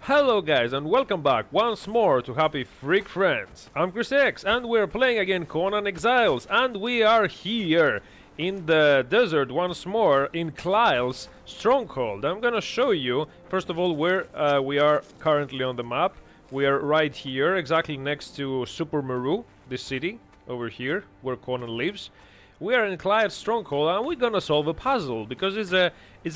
Hello guys and welcome back once more to Happy Freak Friends. I'm Chris X and we're playing again Conan Exiles, and we are here in the desert once more in Clile's stronghold. I'm gonna show you first of all where we are currently on the map. We are right here, exactly next to Super Meru, this city over here where Conan lives. We are in Clile's stronghold and we're gonna solve a puzzle because it's a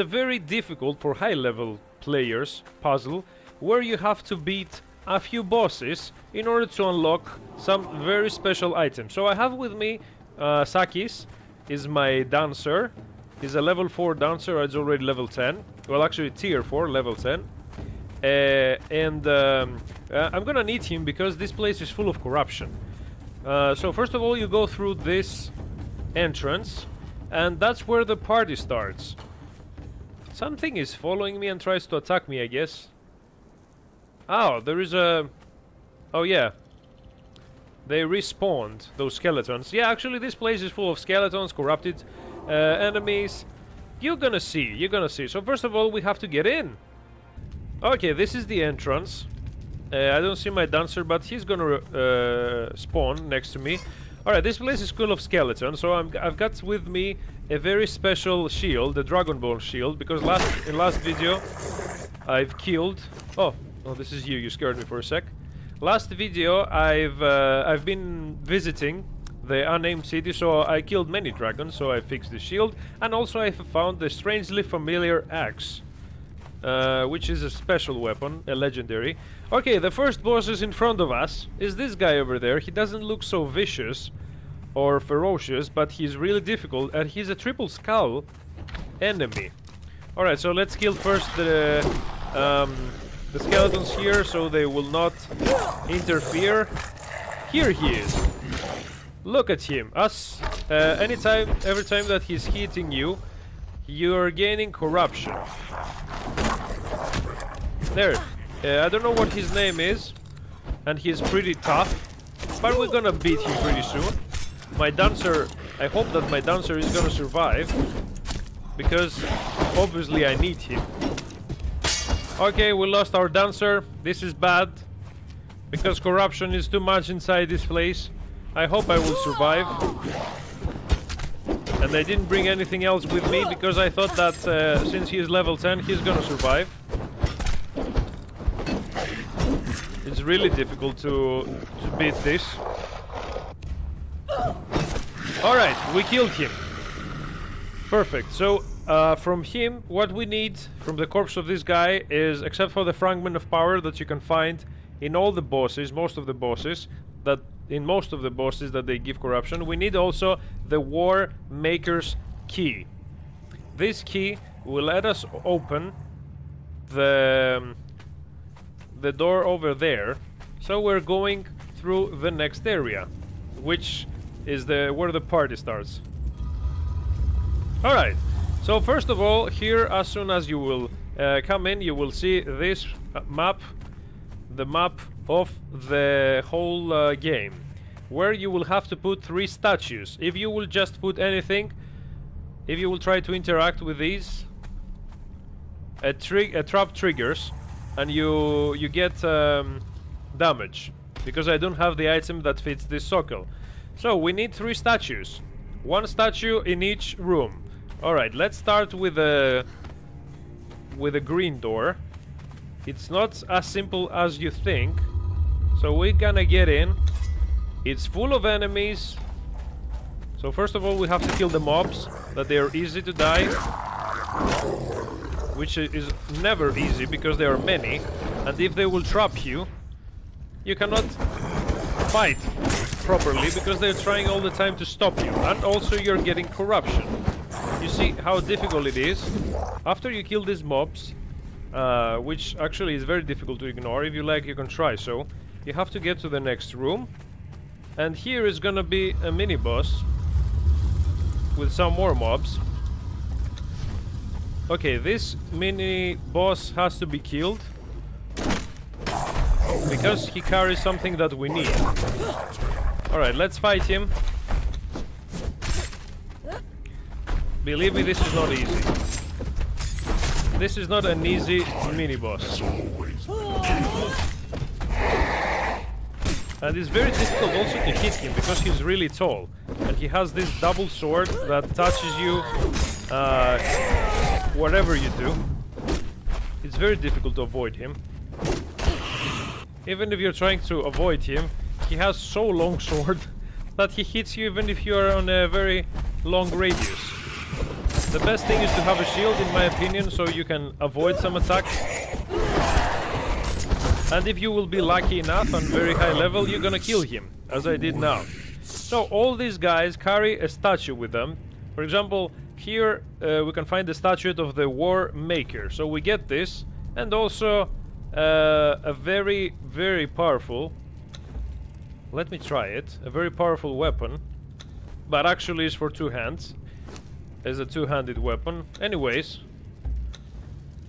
very difficult for high level players puzzle, where you have to beat a few bosses in order to unlock some very special items. So I have with me Sakis, is my dancer. He's a level 4 dancer, it's already level 10. Well, actually tier 4, level 10. I'm gonna need him because this place is full of corruption. So first of all you go through this entrance, and that's where the party starts. Something is following me and tries to attack me, I guess. Oh, there is a... Oh yeah. They respawned, those skeletons. Yeah, actually this place is full of skeletons, corrupted enemies. You're gonna see. So first of all we have to get in. Okay, this is the entrance. I don't see my dancer, but he's gonna spawn next to me. Alright, this place is full of skeletons, so I've got with me a very special shield, the Dragon Ball shield, because in last video I've killed... Oh, this is you scared me for a sec. Last video I've been visiting the unnamed city, so I killed many dragons, so I fixed the shield, and also I found the strangely familiar axe, which is a special weapon, a legendary. Okay, the first boss is in front of us, is this guy over there. He doesn't look so vicious or ferocious, but he's really difficult, and he's a triple skull enemy. Alright, so let's kill first the skeletons here, so they will not interfere. Here he is. Look at him. Every time that he's hitting you, you're gaining corruption. There. I don't know what his name is, and he's pretty tough, but we're gonna beat him pretty soon. My dancer, I hope that my dancer is gonna survive, because obviously I need him. Okay, we lost our dancer. This is bad, because corruption is too much inside this place. I hope I will survive. And I didn't bring anything else with me, because I thought that since he is level 10, he's gonna survive. It's really difficult to beat this. Alright, we killed him. Perfect. So, from him, what we need from the corpse of this guy is, except for the fragment of power that you can find in all the bosses, most of the bosses that they give corruption, we need also the WARMAKER'S key. This key will let us open the door over there. So we're going through the next area, which is where the party starts. Alright, so first of all, here, as soon as you will come in, you will see this map, the map of the whole game, where you will have to put 3 statues. If you will just put anything, if you will try to interact with these, a trap triggers, and you get damage, because I don't have the item that fits this circle. So we need 3 statues, 1 statue in each room. Alright, let's start with a green door. It's not as simple as you think, so we're gonna get in. It's full of enemies, so first of all we have to kill the mobs, that they are easy to die, which is never easy because there are many, and if they will trap you, you cannot fight properly because they're trying all the time to stop you, and also you're getting corruption. You see how difficult it is. After you kill these mobs, which actually is very difficult to ignore, if you like you can try, so you have to get to the next room, and here is gonna be a mini boss with some more mobs. Okay, this mini boss has to be killed because he carries something that we need. Alright, let's fight him. Believe me, this is not easy. This is not an easy mini boss. And it's very difficult also to hit him because he's really tall. And he has this double sword that touches you whatever you do. It's very difficult to avoid him. Even if you're trying to avoid him, he has so long sword that he hits you even if you are on a very long radius. The best thing is to have a shield, in my opinion, so you can avoid some attacks. And if you will be lucky enough on very high level, you're gonna kill him, as I did now. So all these guys carry a statue with them. For example, here we can find the Statute of the War Maker. So we get this, and also a very, very powerful... Let me try it. A very powerful weapon, but actually is for two hands. As a two-handed weapon. Anyways,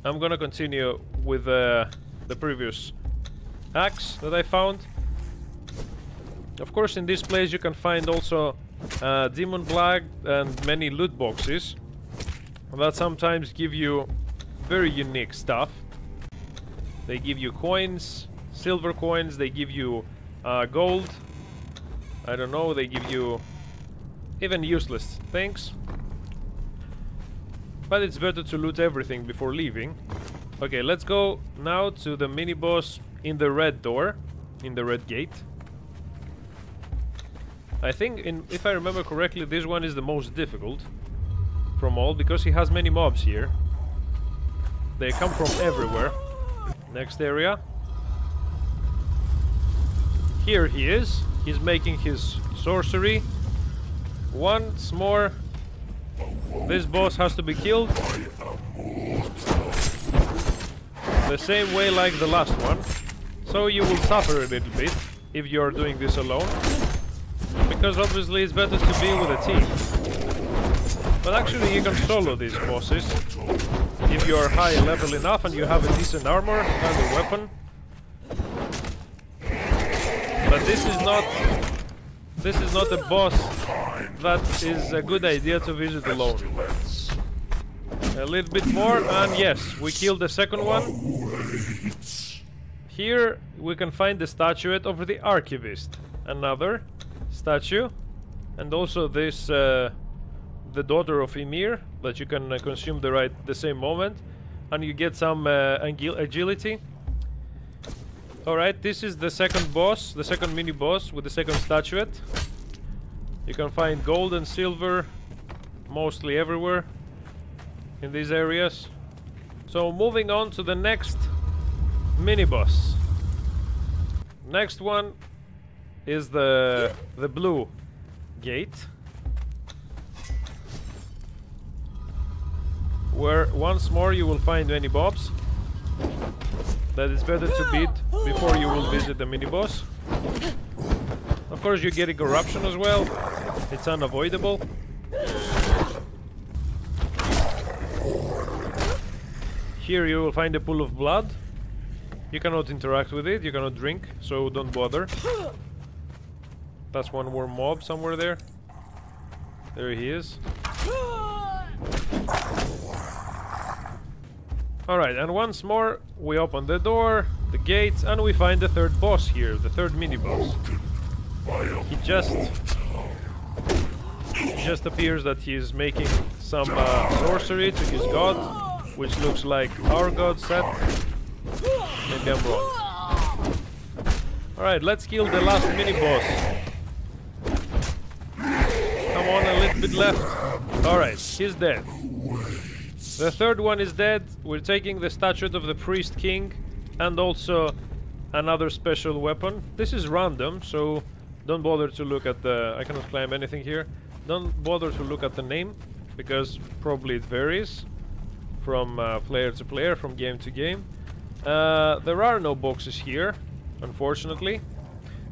I'm gonna continue with the previous axe that I found. Of course, in this place you can find also demon blood and many loot boxes that sometimes give you very unique stuff. They give you coins, silver coins, they give you gold. I don't know, they give you even useless things. But it's better to loot everything before leaving. Okay, let's go now to the mini-boss in the red door, in the red gate. I think, if I remember correctly, this one is the most difficult from all, because he has many mobs here. They come from everywhere. Next area. Here he is. He's making his sorcery. Once more, this boss has to be killed. The same way like the last one. So you will suffer a little bit if you're doing this alone. Because obviously it's better to be with a team. But actually you can solo these bosses if you're high level enough and you have a decent armor and a weapon. But this is not a boss that is a good idea to visit alone. A little bit more, and yes, we killed the second one. Here we can find the statuette of the archivist. Another statue. And also this, the daughter of Ymir, that you can consume the same moment. And you get some agility. Alright, this is the second boss, the second mini-boss with the second statuette. You can find gold and silver mostly everywhere in these areas. So moving on to the next mini-boss. Next one is the blue gate, where once more you will find many mobs that is better to beat before you will visit the mini-boss. Of course you get a corruption as well, it's unavoidable. Here you will find a pool of blood. You cannot interact with it, you cannot drink, so don't bother. That's one more mob somewhere there. There he is. Alright, and once more we open the door, the gates, and we find the third boss here, the third mini-boss. He just appears that he is making some sorcery to his god, which looks like our god set. Maybe I'm wrong. Alright, let's kill the last mini-boss. Come on, a little bit left. Alright, he's dead. The third one is dead. We're taking the statue of the priest king and also another special weapon. This is random, so don't bother to look at the... I cannot climb anything here. Don't bother to look at the name, because probably it varies from player to player, from game to game. There are no boxes here, unfortunately.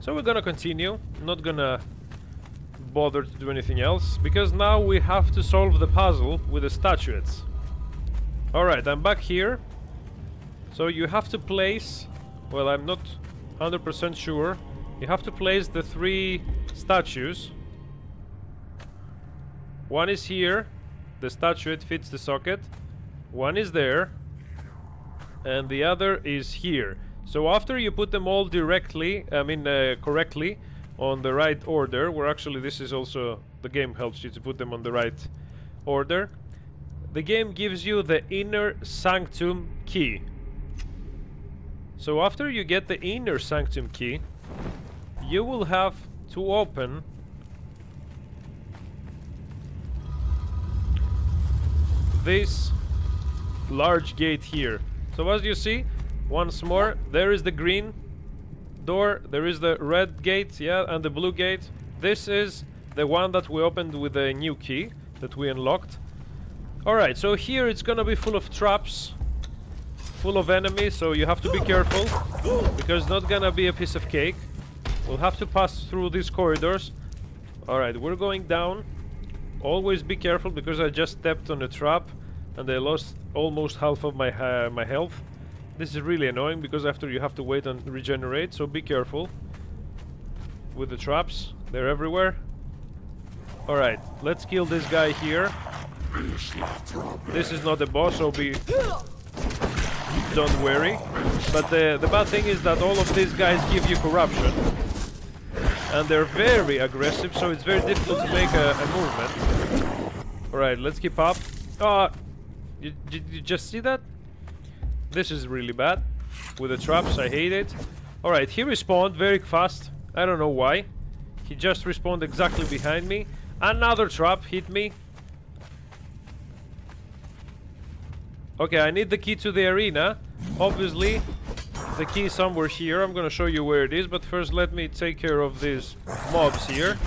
So we're gonna continue. Not gonna bother to do anything else, because now we have to solve the puzzle with the statuettes. Alright, I'm back here. So you have to place... Well, I'm not 100% sure. You have to place the three statues. One is here. The statuette fits the socket. One is there. And the other is here. So after you put them all directly, correctly, on the right order, where actually this is also, the game helps you to put them on the right order, the game gives you the inner Sanctum Key. So after you get the inner Sanctum Key, you will have to open this large gate here. So as you see, once more, there is the green door, there is the red gate, yeah, and the blue gate. This is the one that we opened with the new key that we unlocked. Alright, so here it's gonna be full of traps, full of enemies, so you have to be careful, because it's not gonna be a piece of cake. We'll have to pass through these corridors. Alright, we're going down. Always be careful, because I just stepped on a trap and I lost almost half of my my health. This is really annoying, because after you have to wait and regenerate, so be careful with the traps. They're everywhere. Alright, let's kill this guy here. This is not a boss, so don't worry. But the bad thing is that all of these guys give you corruption. And they're very aggressive, so it's very difficult to make a movement. Alright, let's keep up. Did you just see that? This is really bad. With the traps, I hate it. Alright, he respawned very fast. I don't know why. He just respawned exactly behind me. Another trap hit me. Okay, I need the key to the arena. Obviously, the key is somewhere here. I'm gonna show you where it is, but first let me take care of these mobs here.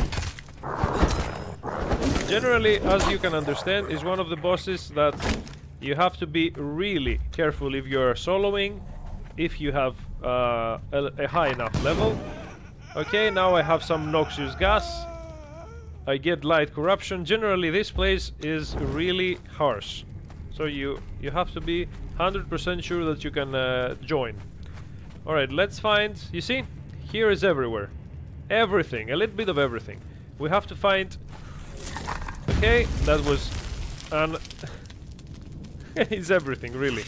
Generally, as you can understand, is one of the bosses that you have to be really careful if you're soloing, if you have a high enough level. Okay, now I have some noxious gas. I get light corruption. Generally, this place is really harsh. So you have to be 100% sure that you can join. Alright, let's find... You see? Here is everywhere. Everything. A little bit of everything. We have to find... Okay, that was... It's everything, really.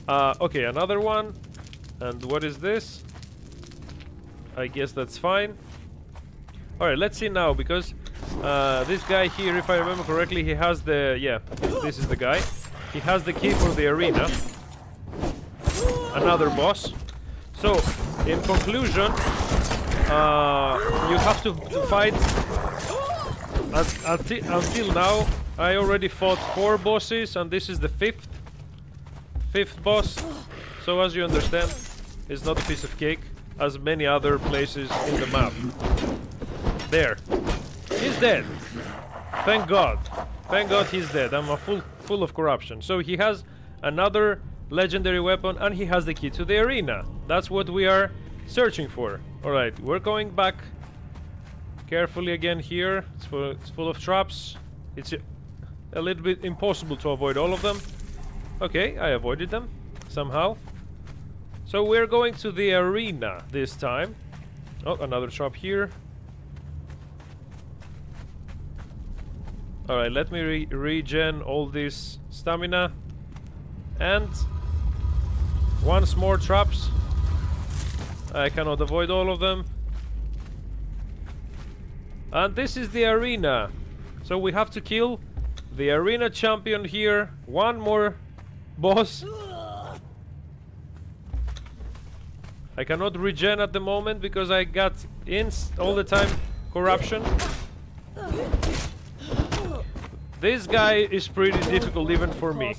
Okay, another one. And what is this? I guess that's fine. Alright, let's see now, because this guy here, if I remember correctly, he has the... Yeah, this is the guy. He has the key for the arena. Another boss. So, in conclusion, you have to fight... Until now, I already fought 4 bosses, and this is the fifth boss. So as you understand, it's not a piece of cake, as many other places in the map. There. He's dead. Thank God. Thank God he's dead. I'm full of corruption. So he has another legendary weapon, and he has the key to the arena. That's what we are searching for. Alright, we're going back carefully again here. It's full of traps. It's a little bit impossible to avoid all of them. Okay, I avoided them somehow. So we're going to the arena this time. Oh, another trap here. Alright, let me regen all this stamina. And once more traps. I cannot avoid all of them. And this is the arena. So we have to kill the arena champion here. One more boss. I cannot regen at the moment because I got all the time corruption. This guy is pretty difficult even for me.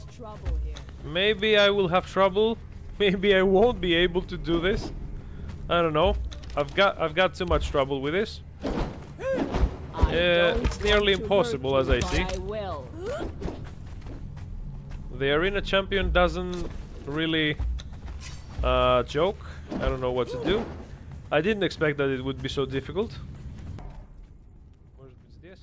Maybe I will have trouble. Maybe I won't be able to do this. I don't know. I've got too much trouble with this. It's nearly impossible, as I see. The arena champion doesn't really joke. I don't know what to do. I didn't expect that it would be so difficult. What is this?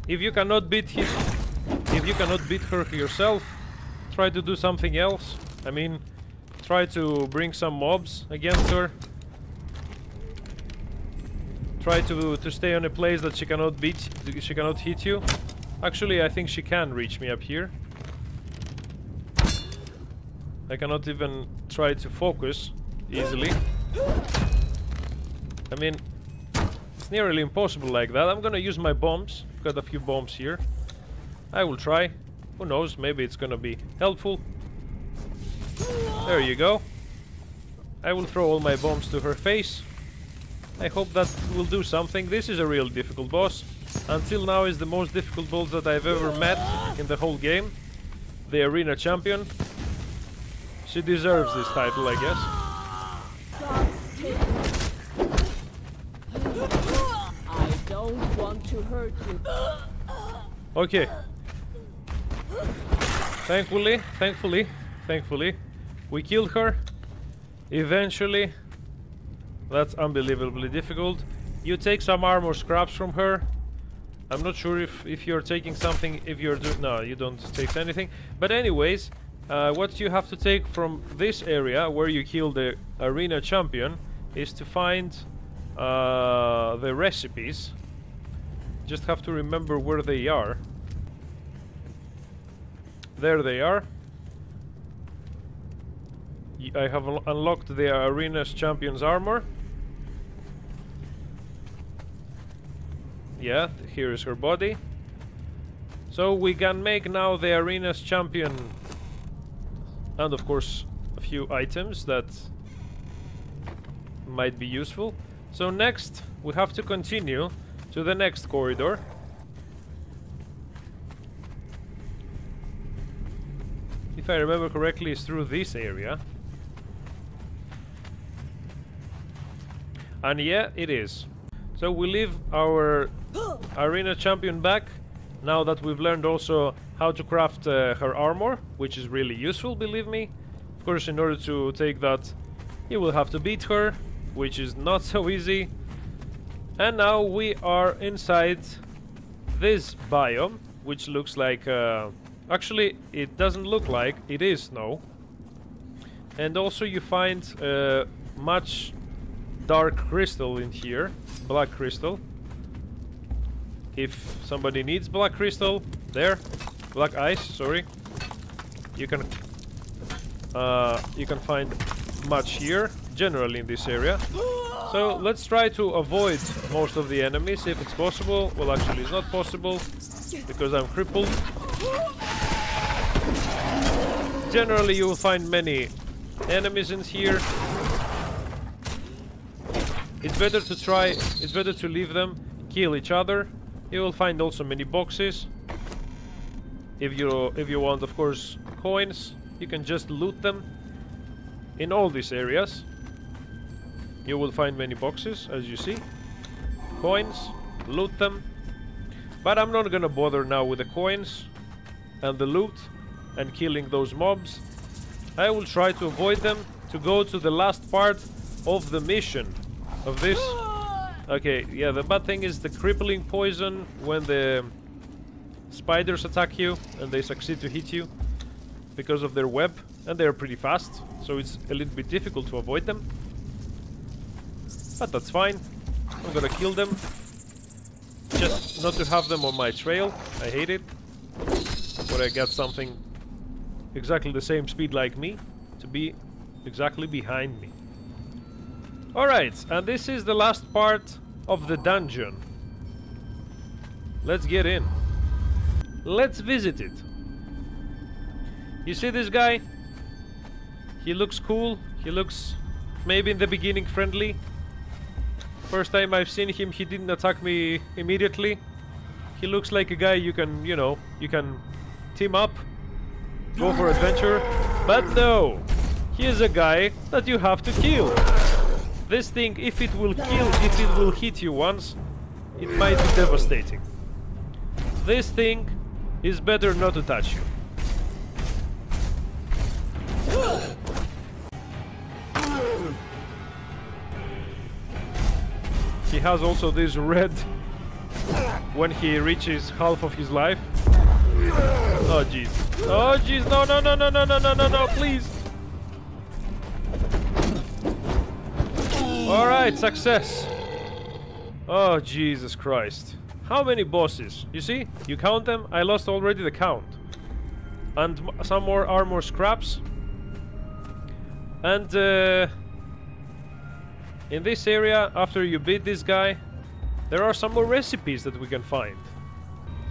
If you cannot beat her yourself, try to do something else. I mean, try to bring some mobs against her. Try to stay on a place that she cannot hit you. Actually, I think she can reach me up here. I cannot even try to focus easily. I mean, it's nearly impossible like that. I'm gonna use my bombs. Got a few bombs here. I will try. Who knows, maybe it's gonna be helpful. There you go. I will throw all my bombs to her face. I hope that will do something. This is a real difficult boss. Until now is the most difficult boss that I've ever met in the whole game. The arena champion. She deserves this title, I guess. I don't want to hurt you. Okay. Thankfully, we killed her. Eventually. That's unbelievably difficult. You take some armor scraps from her. I'm not sure if you're taking something, if you're doing... No, you don't take anything. But anyways, what you have to take from this area where you kill the arena champion is to find the recipes. Just have to remember where they are. There they are. I have unlocked the arena's champion's armor. Yeah, here is her body. So we can make now the arena's champion, and of course a few items that might be useful. So next we have to continue to the next corridor. If I remember correctly, it's through this area. And yeah, it is. So we leave our arena champion back, now that we've learned also how to craft her armor, which is really useful, believe me. Of course, in order to take that, you will have to beat her, which is not so easy. And now we are inside this biome, which looks like... actually, it doesn't look like, it is snow. And also you find much dark crystal in here, black crystal. If somebody needs black crystal, there, black ice, sorry. You can find much here, generally in this area. So let's try to avoid most of the enemies if it's possible. Well, actually, it's not possible because I'm crippled. Generally, you will find many enemies in here. It's better to try, it's better to leave them, kill each other. You will find also many boxes. If you want, of course, coins, you can just loot them. In all these areas, you will find many boxes, as you see. Coins, loot them. But I'm not gonna bother now with the coins and the loot and killing those mobs. I will try to avoid them to go to the last part of the mission of this. Okay, yeah, the bad thing is the crippling poison when the spiders attack you and they succeed to hit you because of their web, and they're pretty fast, so it's a little bit difficult to avoid them. But that's fine. I'm gonna kill them just not to have them on my trail. I hate it. But I got something exactly the same speed like me to be exactly behind me. Alright, and this is the last part of the dungeon. Let's get in. Let's visit it. You see this guy? He looks cool. He looks maybe in the beginning friendly. First time I've seen him, he didn't attack me immediately. He looks like a guy you can, you know, you can team up, go for adventure. But no, he is a guy that you have to kill. This thing, if it will hit you once, it might be devastating. This thing is better not to touch you. He has also this red when he reaches half of his life. Oh jeez. Oh jeez, no, no, no, no, no, no, no, no, no, please. Alright, success. Oh, Jesus Christ. How many bosses? You see? You count them? I lost already the count. And some more armor scraps. And in this area, after you beat this guy, there are some more recipes that we can find.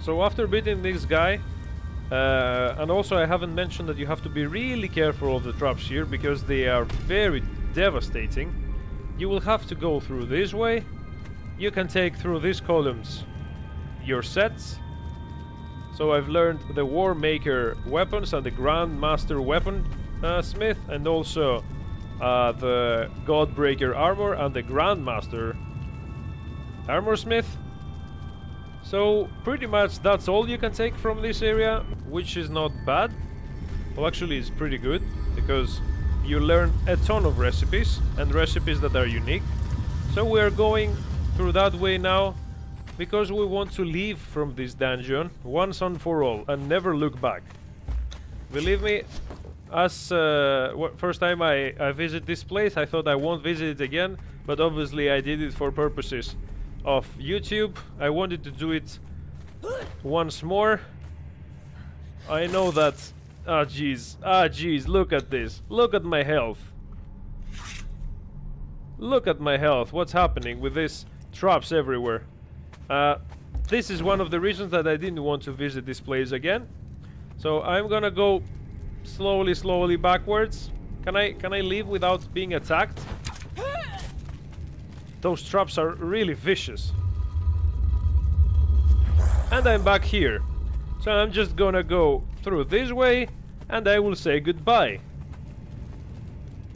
So after beating this guy, and also I haven't mentioned that you have to be really careful of the traps here, because they are very devastating. You will have to go through this way. You can take through these columns your sets. So I've learned the WARMAKER weapons and the Grandmaster weapon smith, and also the Godbreaker armor and the Grandmaster armor smith. So pretty much that's all you can take from this area, which is not bad. Well, actually it's pretty good, because you learn a ton of recipes, and recipes that are unique. So we are going through that way now, because we want to leave from this dungeon once and for all, and never look back. Believe me, as first time I visit this place, I thought I won't visit it again, but obviously I did it for purposes of YouTube. I wanted to do it once more. I know that... Ah, jeez, look at this. Look at my health. Look at my health. What's happening with these traps everywhere? This is one of the reasons that I didn't want to visit this place again. So I'm gonna go slowly backwards. Can I leave without being attacked? Those traps are really vicious. And I'm back here. So I'm just gonna go through this way, and I will say goodbye.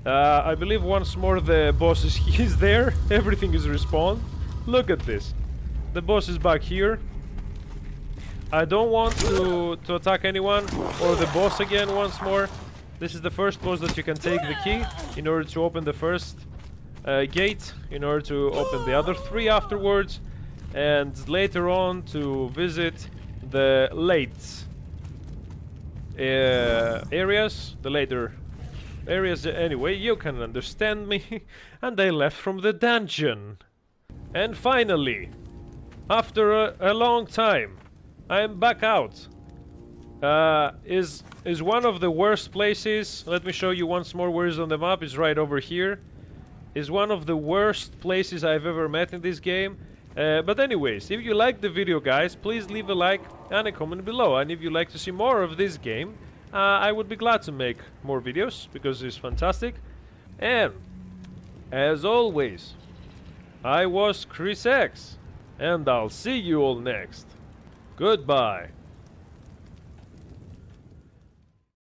I believe once more the boss is there. Everything is respawned. Look at this. The boss is back here. I don't want to attack anyone or the boss again once more. This is the first boss that you can take the key in order to open the first gate, in order to open the other three afterwards, and later on to visit the late areas, the later areas. Anyway, you can understand me. And I left from the dungeon. And finally, after a long time, I am back out. Is one of the worst places. Let me show you once more where is on the map. It's right over here. Is one of the worst places I've ever met in this game. But anyways, if you liked the video, guys, please leave a like and a comment below. And if you'd like to see more of this game, I would be glad to make more videos, because it's fantastic. And as always, I was Chris X, and I'll see you all next. Goodbye.